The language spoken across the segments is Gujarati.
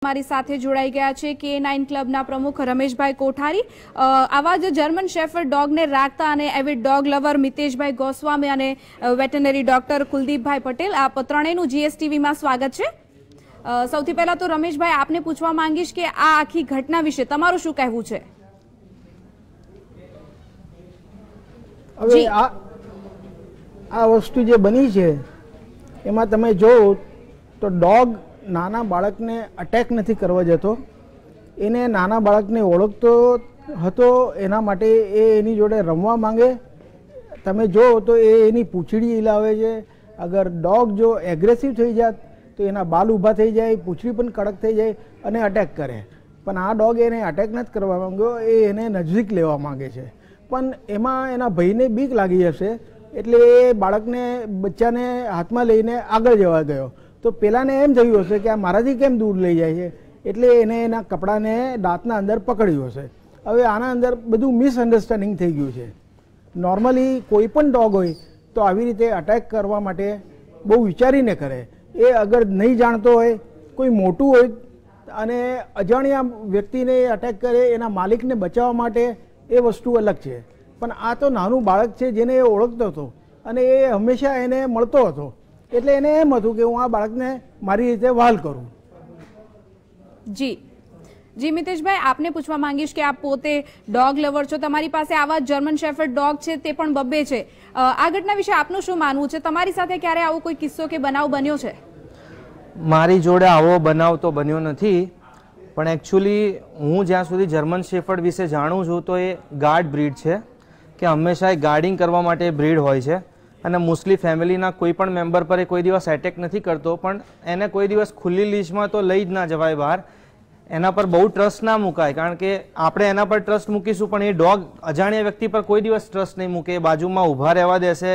हमारी साथे जोड़ाई गया है K9 क्लबना प्रमुख रमेशभाई कोठारी। आवा ज जर्मन शेफर्ड डॉगने રાખતા અને એવિડ ડોગ લવર મિતેશભાઈ ગોસ્વામી અને વેટરનરી ડોક્ટર કુલદીપભાઈ પટેલ, આપ ત્રણેયનું જીએસટીવીમાં સ્વાગત છે। સૌથી પહેલા તો રમેશભાઈ, આપને પૂછવા માંગીશ કે આ આખી ઘટના વિશે તમારું શું કહેવું છે? હવે આ વસ્તુ જે બની છે એમાં તમે જો તો ડોગ નાના બાળકને અટેક નથી કરવા જતો, એને નાના બાળકને ઓળખતો હતો, એના માટે એ એની જોડે રમવા માંગે। તમે જો તો એ એની પૂંછડી હિલાવે છે। અગર ડોગ જો એગ્રેસિવ થઈ જાત તો એના બાલ ઊભા થઈ જાય, પૂંછડી પણ કડક થઈ જાય અને અટેક કરે। પણ આ ડોગ એને અટેક નથી કરવા માંગ્યો, એ એને નજીક લેવા માંગે છે। પણ એમાં એના ભાઈને બીક લાગી જશે એટલે એ બાળકને બચ્ચાને હાથમાં લઈને આગળ જવા ગયો। તો પેલાને એમ થયું હશે કે આ મારાથી કેમ દૂર લઈ જાય છે, એટલે એને એના કપડાને દાંતના અંદર પકડ્યું હશે। હવે આના અંદર બધું મિસઅન્ડરસ્ટેન્ડિંગ થઈ ગયું છે। નોર્મલી કોઈ પણ ડોગ હોય તો આવી રીતે અટેક કરવા માટે બહુ વિચારીને કરે। એ અગર નહીં જાણતો હોય, કોઈ મોટું હોય અને અજાણ્યા વ્યક્તિને અટેક કરે, એના માલિકને બચાવવા માટે એ વસ્તુ અલગ છે। પણ આ તો નાનું બાળક છે જેને એ ઓળખતો હતો અને એ હંમેશા એને મળતો હતો, એટલે એને એમ હતું કે હું આ બાળકને મારી રીતે વહાલ કરું। જી મિતેશભાઈ, આપને પૂછવા માંગીશ કે આપ પોતે ડોગ લવર છો, તમારી પાસે આવા જર્મન શેફર્ડ ડોગ છે, તે પણ બબ્બે છે। આ ઘટના વિશે આપનું શું માનવું છે? તમારી સાથે ક્યારે આવો કોઈ કિસ્સો કે બનાવ બન્યો છે? મારી જોડે આવો બનાવ તો બન્યો નથી, પણ એકચ્યુઅલી હું જ્યાં સુધી જર્મન શેફર્ડ વિશે જાણું છું તો એ ગાર્ડ બ્રીડ છે, કે હંમેશા એ ગાર્ડિંગ કરવા માટે બ્રીડ હોય છે અને મોસ્ટલી ફેમિલીના કોઈ પણ મેમ્બર પર એ કોઈ દિવસ એટેક નથી કરતો, પણ એને કોઈ દિવસ ખુલ્લી લીશમાં તો લઈ જ ના જવાય બહાર। એના પર બહુ ટ્રસ્ટ ના મુકાય, કારણ કે આપણે એના પર ટ્રસ્ટ મૂકીશું પણ એ ડોગ અજાણ્યા વ્યક્તિ પર કોઈ દિવસ ટ્રસ્ટ નહીં મૂકે। બાજુમાં ઊભા રહેવા દેશે,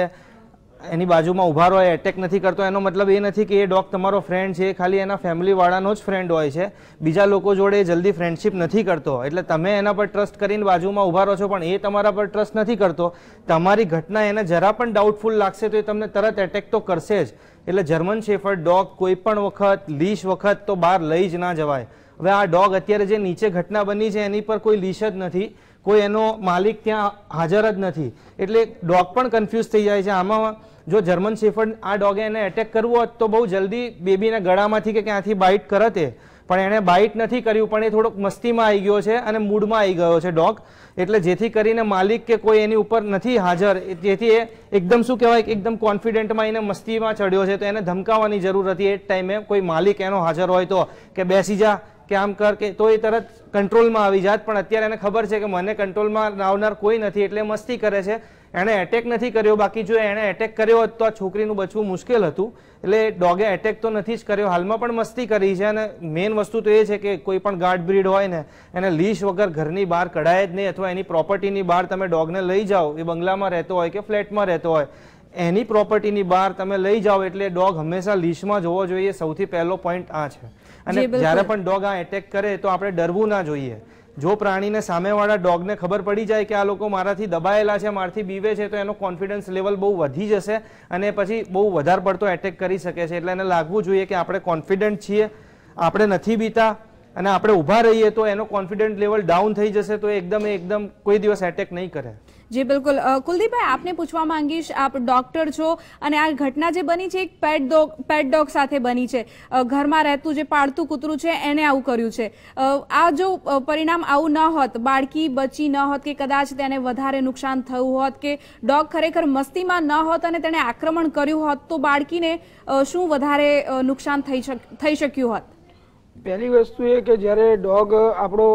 એની બાજુમાં ઊભા રહો, એટેક નથી કરતો, એનો મતલબ એ નથી કે એ ડોગ તમારો ફ્રેન્ડ છે, ખાલી એના ફેમિલીવાળાનો જ ફ્રેન્ડ હોય છે, બીજા લોકો જોડે જલ્દી ફ્રેન્ડશિપ નથી કરતો। એટલે તમે એના પર ટ્રસ્ટ કરીને બાજુમાં ઊભા રહો છો પણ એ તમારા પર ટ્રસ્ટ નથી કરતો, તમારી ઘટના એને જરા પણ ડાઉટફુલ લાગશે તો એ તમને તરત એટેક તો કરશે જ। એટલે જર્મન શેફર્ડ ડોગ કોઈ પણ વખત લીશ વખત તો બહાર લઈ જ ના જવાય। હવે આ ડોગ અત્યારે જે નીચે ઘટના બની છે એની પર કોઈ લીશ જ નથી, કોઈ એનો માલિક ત્યાં હાજર જ નથી, એટલે ડોગ પણ કન્ફ્યુઝ થઈ જાય છે। આમાં જો જર્મન શેફર્ડ આ ડોગે એને એટેક કરવો હોત તો બહુ જલ્દી બેબીને ગળામાંથી કે ક્યાંથી બાઇટ કરતે, પણ એણે બાઇટ નથી કર્યું, પણ એ થોડોક મસ્તીમાં આવી ગયો છે અને મૂડમાં આવી ગયો છે ડોગ, એટલે જેથી કરીને માલિક કે કોઈ એની ઉપર નથી હાજર, જેથી એ એકદમ શું કહેવાય કે એકદમ કોન્ફિડન્ટમાં એને મસ્તીમાં ચડ્યો છે, તો એને ધમકાવવાની જરૂર હતી। એ જ ટાઈમે કોઈ માલિક એનો હાજર હોય તો કે બેસી જા કે આમ કર કે તો એ તરત કંટ્રોલમાં આવી જાત, પણ અત્યારે એને ખબર છે કે મને કંટ્રોલમાં લાવનાર કોઈ નથી એટલે મસ્તી કરે છે, એણે એટેક નથી કર્યો। બાકી જો એણે એટેક કર્યો હોત તો આ છોકરીનું બચવું મુશ્કેલ હતું, એટલે ડોગે એટેક તો નથી જ કર્યો, હાલમાં પણ મસ્તી કરી છે। અને મેઇન વસ્તુ તો એ છે કે કોઈ પણ ગાર્ડ બ્રીડ હોય ને એને લીશ વગર ઘરની બહાર કઢાય જ નહીં, અથવા એની પ્રોપર્ટીની બહાર તમે ડોગને લઈ જાઓ, એ બંગલામાં રહેતો હોય કે ફ્લેટમાં રહેતો હોય, એની પ્રોપર્ટીની બહાર તમે લઈ જાઓ એટલે ડોગ હંમેશા લીશમાં જોવો જોઈએ। સૌથી પહેલો પોઈન્ટ આ છે। અને જ્યારે પણ ડોગ આ એટેક કરે તો આપણે ડરવું ના જોઈએ। જો પ્રાણીને સામેવાળા ડોગને ખબર પડી જાય કે આ લોકો મારાથી દબાયેલા છે, મારાથી બીવે છે, તો એનો કોન્ફિડન્સ લેવલ બહુ વધી જશે અને પછી બહુ વધારે પડતો એટેક કરી શકે છે। એટલે એને લાગવું જોઈએ કે આપણે કોન્ફિડન્ટ છીએ, આપણે નથી બીતા અને આપણે ઊભા રહીએ તો એનો કોન્ફિડન્ટ લેવલ ડાઉન થઈ જશે, તો એકદમ કોઈ દિવસ એટેક નહીં કરે। જી બિલકુલ। કુલદીપભાઈ, આપને પૂછવા માંગીશ, આપ ડોક્ટર છો અને આ ઘટના જે બની છે એક પેટ ડોગ સાથે બની છે, ઘરમાં રહેતું જે પાળતું કૂતરું છે એને આવું કર્યું છે। આ જો પરિણામ આવું ન હોત, બાળકી બચી ન હોત કે કદાચ તેને વધારે નુકસાન થયું હોત કે ડોગ ખરેખર મસ્તીમાં ન હોત અને તેણે આક્રમણ કર્યું હોત તો બાળકીને શું વધારે નુકસાન થઈ શક્યું હોત? પહેલી વસ્તુ એ કે જ્યારે ડોગ આપણો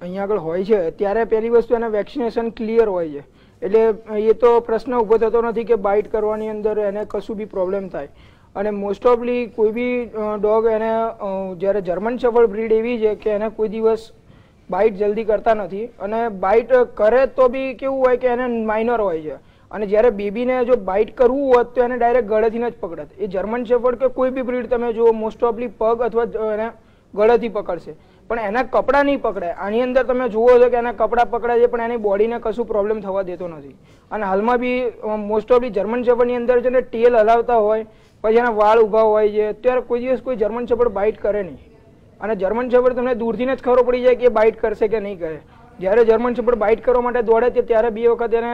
અહીંયા આગળ હોય છે ત્યારે પહેલી વસ્તુ એના વેક્સિનેશન ક્લિયર હોય છે, એટલે એ તો પ્રશ્ન ઊભો થતો નથી કે બાઇટ કરવાની અંદર એને કશું બી પ્રોબ્લેમ થાય। અને મોસ્ટ ઓફલી કોઈ બી ડોગ એને જ્યારે જર્મન શેફર્ડ બ્રીડ એવી છે કે એને કોઈ દિવસ બાઇટ જલ્દી કરતા નથી, અને બાઇટ કરે તો બી કેવું હોય કે એને માઇનર હોય છે, અને જ્યારે બેબીને જો બાઇટ કરવું હોત તો એને ડાયરેક્ટ ગળેથી જ પકડત। એ જર્મન શેફર્ડ કે કોઈ બી બ્રીડ તમે જુઓ મોસ્ટ ઓફલી પગ અથવા એને ગળેથી પકડશે, પણ એના કપડાં નહીં પકડાય। આની અંદર તમે જુઓ છો કે એના કપડાં પકડાય છે પણ એની બોડીને કશું પ્રોબ્લેમ થવા દેતો નથી। અને હાલમાં બી મોસ્ટ ઓફલી જર્મન શેફર્ડની અંદર છે ને ટેલ હલાવતા હોય, પછી એના વાળ ઊભા હોય છે, અત્યારે કોઈ દિવસ કોઈ જર્મન શેફર્ડ બાઇટ કરે નહીં। અને જર્મન શેફર્ડ તમને દૂરથી જ ખબર પડી જાય કે બાઇટ કરશે કે નહીં કરે. જ્યારે જર્મન શેફર્ડ બાઇટ કરવા માટે દોડે ત્યારે 2 વખત એને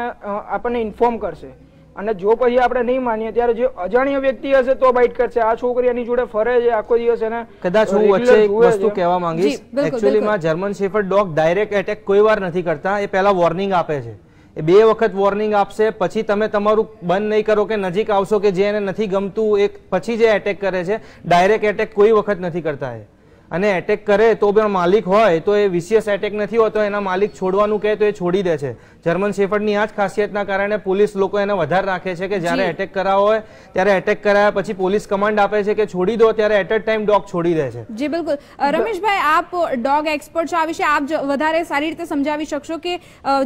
આપણને ઇન્ફોર્મ કરશે, અને જો પછી આપણે નહીં માનીએ ત્યારે જે અજાણ્યો વ્યક્તિ હશે તો બાઇટ કરશે. આ છોકરી એની જોડે ફરે છે આખો દિવસ, એને કદાચ હું વચ્ચે એક વસ્તુ કહેવા માંગીશ. એકચ્યુઅલી માં German shepherd dog direct attack કોઈ વાર નથી કરતા, એ પહેલા વોર્નિંગ આપે છે. એ 2 વખત વોર્નિંગ આપશે, પછી તમે તમારું બંધ નહીં કરો કે નજીક આવશો કે જે એને નથી ગમતું એક પછી જે એટેક કરે છે. ડાયરેક્ટ એટેક કોઈ વખત નથી કરતા એ, અને એટેક કરે તો પણ માલિક હોય તો એ વિશિયસ એટેક નથી હોતો, એના માલિક છોડવાનું કહે તો એ છોડી દે છે. જર્મન શેફર્ડની આ જ ખાસિયતના કારણે પોલીસ લોકો એને વધારે રાખે છે કે જ્યારે એટેક કરાવો હોય ત્યારે એટેક કરાયા પછી પોલીસ કમાન્ડ આપે છે કે છોડી દો, ત્યારે એટ અ ટાઈમ ડોગ છોડી દે છે. જી બિલકુલ. રમેશભાઈ, આપ ડોગ એક્સપર્ટ છો, આ વિશે આપ વધારે સારી રીતે સમજાવી શકશો કે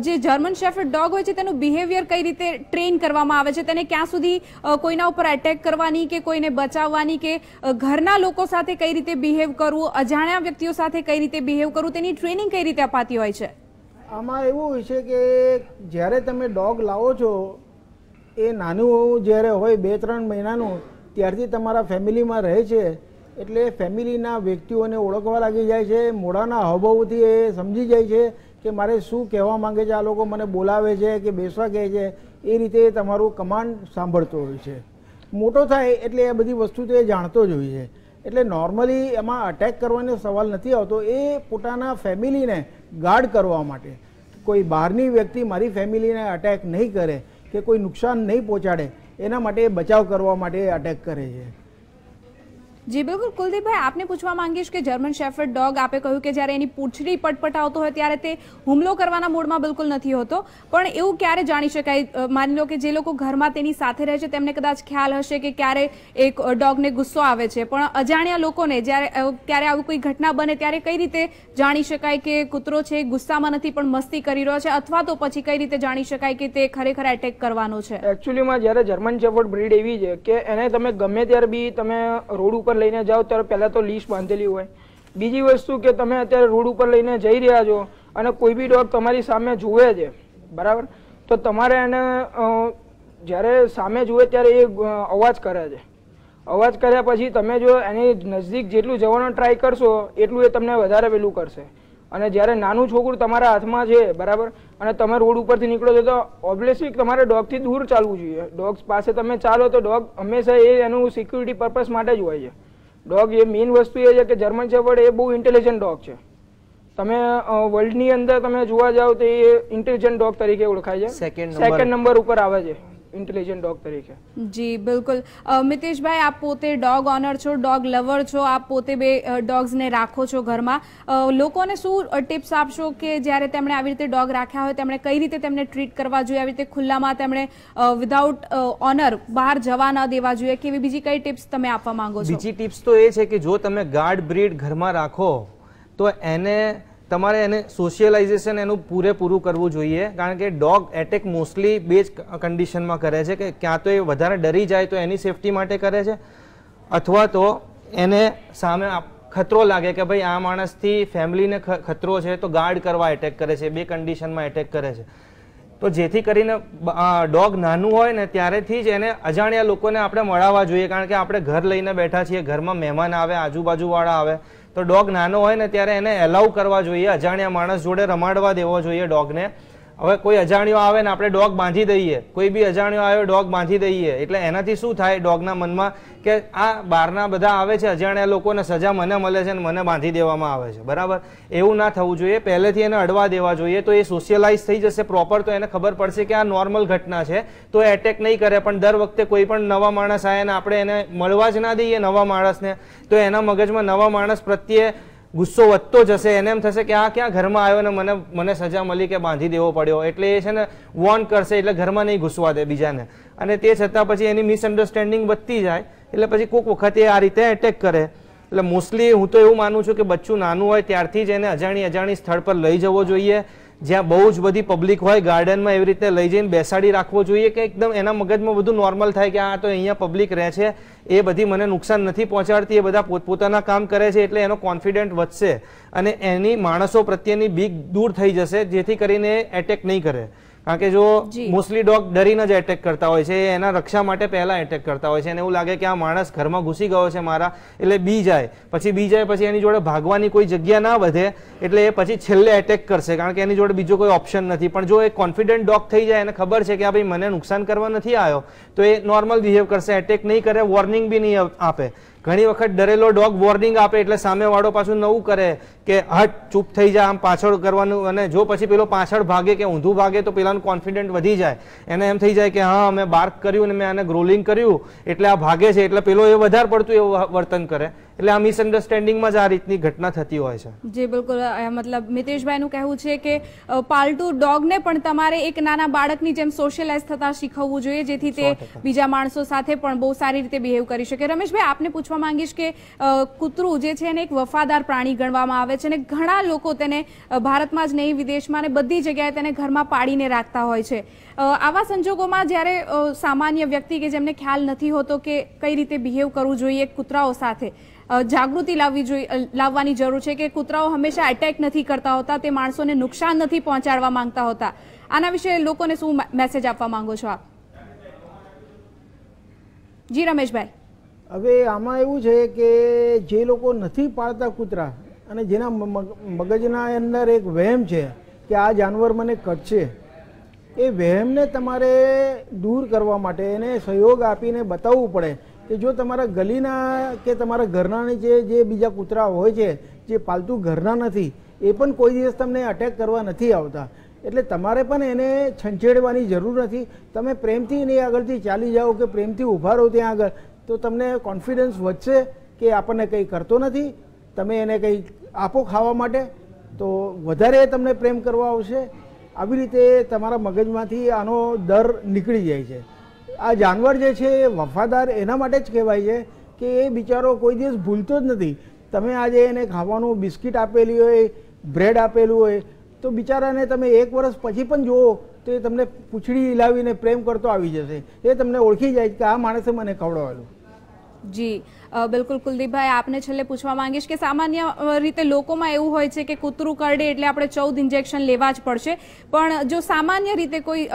જે જર્મન શેફર્ડ ડોગ હોય છે તેનું બિહેવિયર કઈ રીતે ટ્રેન કરવામાં આવે છે, તેને ક્યાં સુધી કોઈના ઉપર એટેક કરવાની કે કોઈને બચાવવાની કે ઘરના લોકો સાથે કઈ રીતે બિહેવ કરવું, અજાણ્યા વ્યક્તિઓ સાથે કઈ રીતે બિહેવ કરવું, તેની ટ્રેનિંગ કઈ રીતે અપાતી હોય છે? આમાં એવું હોય છે કે જ્યારે તમે ડોગ લાવો છો એ નાનું જ્યારે હોય 2-3 મહિનાનું ત્યારથી તમારા ફેમિલીમાં રહે છે, એટલે ફેમિલીના વ્યક્તિઓને ઓળખવા લાગી જાય છે. મોઢાના હાવભાવથી એ સમજી જાય છે કે મારે શું કહેવા માંગે છે, આ લોકો મને બોલાવે છે કે બેસવા કહે છે, એ રીતે તમારું કમાન્ડ સાંભળતો હોય છે. મોટો થાય એટલે એ બધી વસ્તુ તો એ જાણતો જ હોય છે. એટલે નોર્મલી એમાં અટેક કરવાનો સવાલ નથી આવતો. એ પોતાના ફેમિલીને ગાર્ડ કરવા માટે, કોઈ બહારની વ્યક્તિ મારી ફેમિલીને અટેક નહીં કરે કે કોઈ નુકસાન નહીં પહોંચાડે એના માટે બચાવ કરવા માટે અટેક કરે છે. જી બિલકુલ. કુલદીપભાઈ, આપને પૂછવા માંગીશ કે જર્મન શેફર્ડ ડોગ આપે કહ્યું કે જ્યારે એની પૂંછડી પટપટાવતો હોય ત્યારે તે હુમલો કરવાના મૂડમાં બિલકુલ નથી હોતો, પણ એવું ક્યારે જાણી શકાય? માની લો કે જે લોકો ઘરમાં તેની સાથે રહે છે તેમને કદાચ ખ્યાલ હશે કે ક્યારે એક ડોગને ગુસ્સો આવે છે, પણ અજાણ્યા લોકોને ક્યારે આવી કોઈ ઘટના બને ત્યારે કઈ રીતે જાણી શકાય કે કૂતરો છે ગુસ્સામાં નથી પણ મસ્તી કરી રહ્યો છે, અથવા તો પછી કઈ રીતે જાણી શકાય કે તે ખરેખર એટેક કરવાનો છે? એકચ્યુઅલીમાં જ્યારે જર્મન શેફર્ડ બ્રીડ એવી છે કે એને તમે ગમે ત્યારે બી તમે રોડ ઉપર લઈને જાઓ ત્યારે પહેલા તો લીશ બાંધેલી હોય. બીજી વસ્તુ કે તમે અત્યારે રોડ ઉપર લઈને જઈ રહ્યા છો અને કોઈ બી ડોગ તમારી સામે જુએ છે, બરાબર, તો તમારે એને જ્યારે સામે જુએ ત્યારે એ અવાજ કરે છે. અવાજ કર્યા પછી તમે જો એની નજદીક જેટલું જવાનો ટ્રાય કરશો એટલું એ તમને વધારે પેલું કરશે. અને જ્યારે નાનું છોકરું તમારા હાથમાં છે, બરાબર, અને તમે રોડ ઉપરથી નીકળો છો તો ઓબ્વિયસલી તમારે ડોગથી દૂર ચાલવું જોઈએ. ડોગ્સ પાસે તમે ચાલો તો ડોગ હંમેશા એ એનું સિક્યુરિટી પર્પઝ માટે જ હોય છે. ડોગ એ મેઇન વસ્તુ એ છે કે જર્મન શેફર્ડ એ બહુ ઇન્ટેલિજન્ટ ડોગ છે. તમે વર્લ્ડની અંદર તમે જોવા જાઓ તો એ ઇન્ટેલિજન્ટ ડોગ તરીકે ઓળખાય છે, સેકન્ડ નંબર ઉપર આવે છે ઇન્ટેલિજન્ટ ડોગ તરીકે. જી બિલકુલ. મિતેશભાઈ, આપ પોતે ડોગ ઓનર છો, ડોગ લવર છો, આપ પોતે 2 ડોગ્સને રાખો છો ઘરમાં. લોકોને શું ટિપ્સ આપશો કે જ્યારે તેમણે આવી રીતે ડોગ રાખ્યા હોય તેમણે કઈ રીતે તેમને ટ્રીટ કરવા જોઈએ, આવી રીતે ખુલ્લામાં તેમણે વિધાઉટ ઓનર બહાર જવા ન દેવા જોઈએ, કેવી બીજી કઈ ટિપ્સ તમે આપવા માંગો છો? બીજી ટિપ્સ તો એ છે કે જો તમે ગાર્ડ બ્રીડ ઘરમાં રાખો તો તમારે એને સોશિયલાઇઝેશન એનું પૂરેપૂરું કરવું જોઈએ, કારણ કે ડોગ એટેક મોસ્ટલી 2 જ કન્ડિશનમાં કરે છે કે ક્યાં તો એ વધારે ડરી જાય તો એની સેફટી માટે કરે છે, અથવા તો એને સામે ખતરો લાગે કે ભાઈ આ માણસથી ફેમિલીને ખતરો છે તો ગાર્ડ કરવા એટેક કરે છે. 2 કન્ડિશનમાં એટેક કરે છે. તો જેથી કરીને ડોગ નાનું હોય ને ત્યારેથી જ એને અજાણ્યા લોકોને આપણે મળાવવા જોઈએ, કારણ કે આપણે ઘર લઈને બેઠા છીએ, ઘરમાં મહેમાન આવે, આજુબાજુવાળા આવે, તો ડોગ નાનો હોય ને ત્યારે એને એલાઉ કરવા જોઈએ, અજાણ્યા માણસ જોડે રમાડવા દેવો જોઈએ ડોગને. હવે કોઈ અજાણ્યો આવે ને આપણે ડોગ બાંધી દઈએ, કોઈ બી અજાણ્યો આવ્યો ડોગ બાંધી દઈએ, એટલે એનાથી શું થાય ડોગના મનમાં કે આ બહારના બધા આવે છે અજાણ્યા લોકોને સજા મને મળે છે ને મને બાંધી દેવામાં આવે છે, બરાબર. એવું ના થવું જોઈએ. પહેલેથી એને અડવા દેવા જોઈએ, તો એ સોશિયલાઇઝ થઈ જશે પ્રોપર, તો એને ખબર પડશે કે આ નોર્મલ ઘટના છે, તો એટેક નહીં કરે. પણ દર વખતે કોઈ પણ નવા માણસ આવે ને આપણે એને મળવા જ ના દઈએ નવા માણસને, તો એના મગજમાં નવા માણસ પ્રત્યે ગુસ્સો વધતો જશે. એને એમ થશે કે આ ક્યાં ઘરમાં આવ્યો ને મને સજા મળી કે બાંધી દેવો પડ્યો, એટલે એ છે ને વોર્ન કરશે, એટલે ઘરમાં નહીં ઘૂસવા દે બીજાને. અને તે છતાં પછી એની મિસઅન્ડરસ્ટેન્ડિંગ વધતી જાય, એટલે પછી કોઈક વખત એ આ રીતે એટેક કરે. એટલે મોસ્ટલી હું તો એવું માનું છું કે બચ્ચું નાનું હોય ત્યારથી જ એને અજાણી સ્થળ પર લઈ જવો જોઈએ, જ્યાં બહુ જ બધી પબ્લિક હોય, ગાર્ડનમાં એવી રીતે લઈ જઈને બેસાડી રાખવો જોઈએ કે એકદમ એના મગજમાં બધું નોર્મલ થાય કે આ તો અહીંયા પબ્લિક રહે છે, એ બધી મને નુકસાન નથી પહોંચાડતી, એ બધા પોતપોતાના કામ કરે છે, એટલે એનો કોન્ફિડન્ટ વધશે અને એની માણસો પ્રત્યેની બીક દૂર થઈ જશે, જેથી કરીને એટેક નહીં કરે. કારણ કે જો મોસ્ટલી ડોગ ડરીને જ એટેક કરતા હોય છે, એના રક્ષા માટે પહેલા એટેક કરતા હોય છે, અને એવું લાગે કે આ માણસ ઘરમાં ઘૂસી ગયો છે મારા, એટલે બી જાય, પછી એની જોડે ભાગવાની કોઈ જગ્યા ના વધે, એટલે એ પછી છેલ્લે એટેક કરશે, કારણ કે એની જોડે બીજો કોઈ ઓપ્શન નથી. પણ જો એ કોન્ફિડન્ટ ડોગ થઈ જાય, એને ખબર છે કે આ ભાઈ મને નુકસાન કરવા નથી આવ્યો, તો એ નોર્મલ બિહેવ કરશે, એટેક નહીં કરે, વોર્નિંગ બી નહીં આપે. ઘણી વખત ડરેલો ડોગ વોર્નિંગ આપે એટલે સામેવાળો પાછું નવું કરે કે હટ ચૂપ થઈ જાય, આમ પાછળ કરવાનું, અને જો પછી પેલો પાછળ ભાગે કે ઊંધું ભાગે તો પેલાનું કોન્ફિડન્ટ વધી જાય, એને એમ થઈ જાય કે હા મેં બાર્ક કર્યું ને મેં આને ગ્રોલિંગ કર્યું એટલે આ ભાગે છે, એટલે પેલો એ વધારે પડતું એવું વર્તન કરે, એટલે આ મિસઅન્ડરસ્ટેન્ડિંગમાં જ આ રીતની ઘટના થતી હોય છે. જી બિલકુલ, મતલબ મિતેશભાઈનું કહેવું છે કે પાલતુ ડોગને પણ તમારે એક નાના બાળકની જેમ સોશિયલાઇઝ થતા શીખવવું જોઈએ, જેથી તે બીજા માણસો સાથે પણ બહુ સારી રીતે બિહેવ કરી શકે. રમેશભાઈ, આપને પૂછવા માંગીશ કે કૂતરું જે છે એને એક વફાદાર પ્રાણી ગણવામાં આવે છે, અને ઘણા લોકો તેને ભારતમાં જ નહીં વિદેશમાં ને બધી જગ્યાએ તેને ઘરમાં પાડીને રાખતા હોય છે. આવા સંજોગોમાં જ્યારે સામાન્ય વ્યક્તિ કે જેમને ખ્યાલ નથી હોતો કે કઈ રીતે બિહેવ કરવું જોઈએ કૂતરાઓ સાથે, જાગૃતિ લાવવાની જરૂર છે કે કૂતરાઓ હંમેશા એટેક નથી કરતા હોતા, તે માણસોને નુકસાન નથી પહોંચાડવા માંગતા હોતા, આના વિશે લોકોને શું મેસેજ આપવા માંગો છો આપ? જી રમેશભાઈ. હવે આમાં એવું છે કે જે લોકો નથી પાળતા કૂતરા અને જેના મગજના અંદર એક વહેમ છે કે આ જાનવર મને કટશે, એ વહેમને તમારે દૂર કરવા માટે એને સહયોગ આપીને બતાવવું પડે કે જો તમારા ગલીના કે તમારા ઘરના નીચે જે બીજા કૂતરા હોય છે જે પાલતુ ઘરના નથી, એ પણ કોઈ દિવસ તમને અટેક કરવા નથી આવતા, એટલે તમારે પણ એને છંછેડવાની જરૂર નથી. તમે પ્રેમથી એની આગળથી ચાલી જાઓ કે પ્રેમથી ઊભા રહો ત્યાં આગળ, તો તમને કોન્ફિડન્સ વધશે કે આપણને કંઈ કરતો નથી. તમે એને કંઈ આપો ખાવા માટે તો વધારે તમને પ્રેમ કરવા આવશે. આવી રીતે તમારા મગજમાંથી આનો ડર નીકળી જાય છે. આ જાનવર જે છે એ વફાદાર એના માટે જ કહેવાય છે કે એ બિચારો કોઈ દિવસ ભૂલતો જ નથી. તમે આજે એને ખાવાનું બિસ્કિટ આપેલી હોય, બ્રેડ આપેલું હોય, તો બિચારાને તમે 1 વર્ષ પછી પણ જુઓ તો એ તમને પૂંછડી હિલાવીને પ્રેમ કરતો આવી જશે. એ તમને ઓળખી જાય કે આ માણસે મને ખવડાવેલું. જી બિલકુલ. કુલદીપભાઈ, આપને છેલ્લે પૂછવા માંગીશ કે સામાન્ય રીતે લોકોમાં એવું હોય છે કે કૂતરું કરડે એટલે આપણે 14 ઇન્જેક્શન લેવા જ પડશે, પણ જો સામાન્ય રીતે કોઈ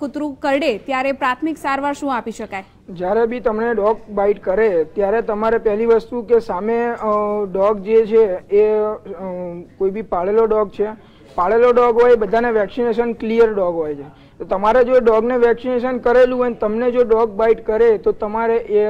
કૂતરું કરડે ત્યારે પ્રાથમિક સારવાર શું આપી શકાય? જ્યારે બી તમને ડોગ બાઇટ કરે ત્યારે તમારે પહેલી વસ્તુ કે સામે ડોગ જે છે એ કોઈ બી પાળેલો ડોગ છે, પાળેલો ડોગ હોય બધાને વેક્સિનેશન ક્લિયર ડોગ હોય છે, તો તમારે જો ડોગને વેક્સિનેશન કરેલું હોય તમને જો ડોગ બાઇટ કરે તો તમારે એ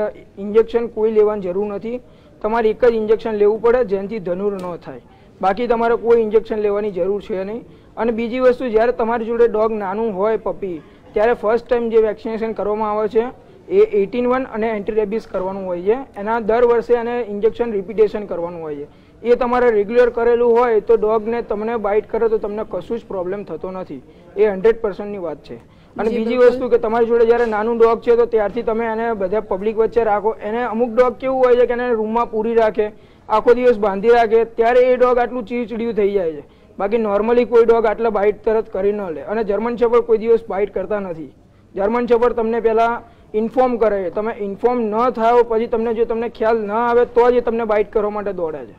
ઇન્જેક્શન કોઈ લેવાની જરૂર નથી. તમારે એક જ ઇન્જેક્શન લેવું પડે જેનાથી ધનુર ન થાય, બાકી તમારે કોઈ ઇન્જેક્શન લેવાની જરૂર છે નહીં. અને બીજી વસ્તુ, જ્યારે તમારી જોડે ડોગ નાનું હોય પપી, ત્યારે ફર્સ્ટ ટાઈમ જે વેક્સિનેશન કરવામાં આવે છે એ 18-1 અને એન્ટી રેબિસ કરવાનું હોય છે. એના દર વર્ષે એને ઇન્જેક્શન રિપીટેશન કરવાનું હોય છે. એ તમારે રેગ્યુલર કરેલું હોય તો ડોગને તમને બાઇટ કરે તો તમને કશું જ પ્રોબ્લેમ થતો નથી. એ 100%ની વાત છે. અને બીજી વસ્તુ કે તમારી જોડે જ્યારે નાનું ડોગ છે તો ત્યારથી તમે એને બધા પબ્લિક વચ્ચે રાખો. એને અમુક ડોગ કેવું હોય છે કે એને રૂમમાં પૂરી રાખે, આખો દિવસ બાંધી રાખે, ત્યારે એ ડોગ આટલું ચીડચીડિયું થઈ જાય છે. બાકી નોર્મલી કોઈ ડોગ આટલા બાઇટ તરત કરી ન લે. અને જર્મન શેફર્ડ કોઈ દિવસ બાઇટ કરતા નથી. જર્મન શેફર્ડ તમને પહેલા ઇન્ફોર્મ કરે, તમે ઇન્ફોર્મ ન થાઓ પછી તમને જો તમને ખ્યાલ ન આવે તો જ તમને બાઇટ કરવા માટે દોડે છે.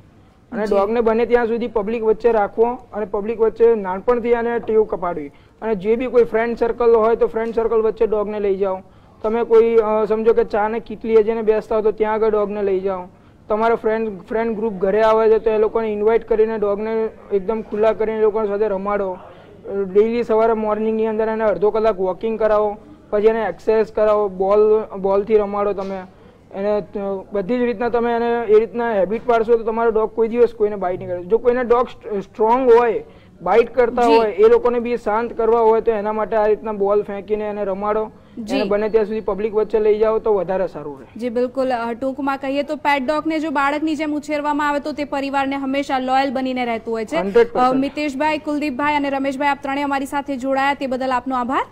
અને ડોગને બને ત્યાં સુધી પબ્લિક વચ્ચે રાખવો અને પબ્લિક વચ્ચે નાનપણથી આને ટેવ કપાડવી. અને જે બી કોઈ ફ્રેન્ડ સર્કલ હોય તો ફ્રેન્ડ સર્કલ વચ્ચે ડોગને લઈ જાઓ. તમે કોઈ સમજો કે ચા ને કીટલીએ જઈને બેસતા હો તો ત્યાં આગળ ડોગને લઈ જાઓ. તમારા ફ્રેન્ડ ગ્રુપ ઘરે આવે છે તો એ લોકોને ઇન્વાઇટ કરીને ડોગને એકદમ ખુલ્લા કરીને લોકો સાથે રમાડો. ડેઈલી સવારે મોર્નિંગની અંદર એને અડધો કલાક વોકિંગ કરાવો, પછી એને એક્સરસાઇઝ કરાવો, બોલથી રમાડો. તમે એને બધી જ રીતના તમે એને એ રીતના હેબિટ પાડશો તો તમારો ડોગ કોઈ દિવસ કોઈને બાઇટ નહીં કરે. જો કોઈને ડોગ સ્ટ્રોંગ હોય, બાઇટ કરતા હોય, એ લોકોને બી શાંત કરવા હોય તો એના માટે આ રીતના બોલ ફેંકીને એને રમાડો, એને બને ત્યાં સુધી પબ્લિક વચ્ચે લઈ જાઓ તો વધારે સારું રહે. જી બિલકુલ. ટૂંકમાં કહીએ તો પેટ ડોગને જો બાળકની જેમ ઉછેરવામાં આવે તો તે પરિવારને હંમેશા લોયલ બનીને રહેતું હોય છે. મિતેશભાઈ, કુલદીપભાઈ અને રમેશભાઈ, આપ ત્રણેય અમારી સાથે જોડાયા તે બદલ આપનો આભાર.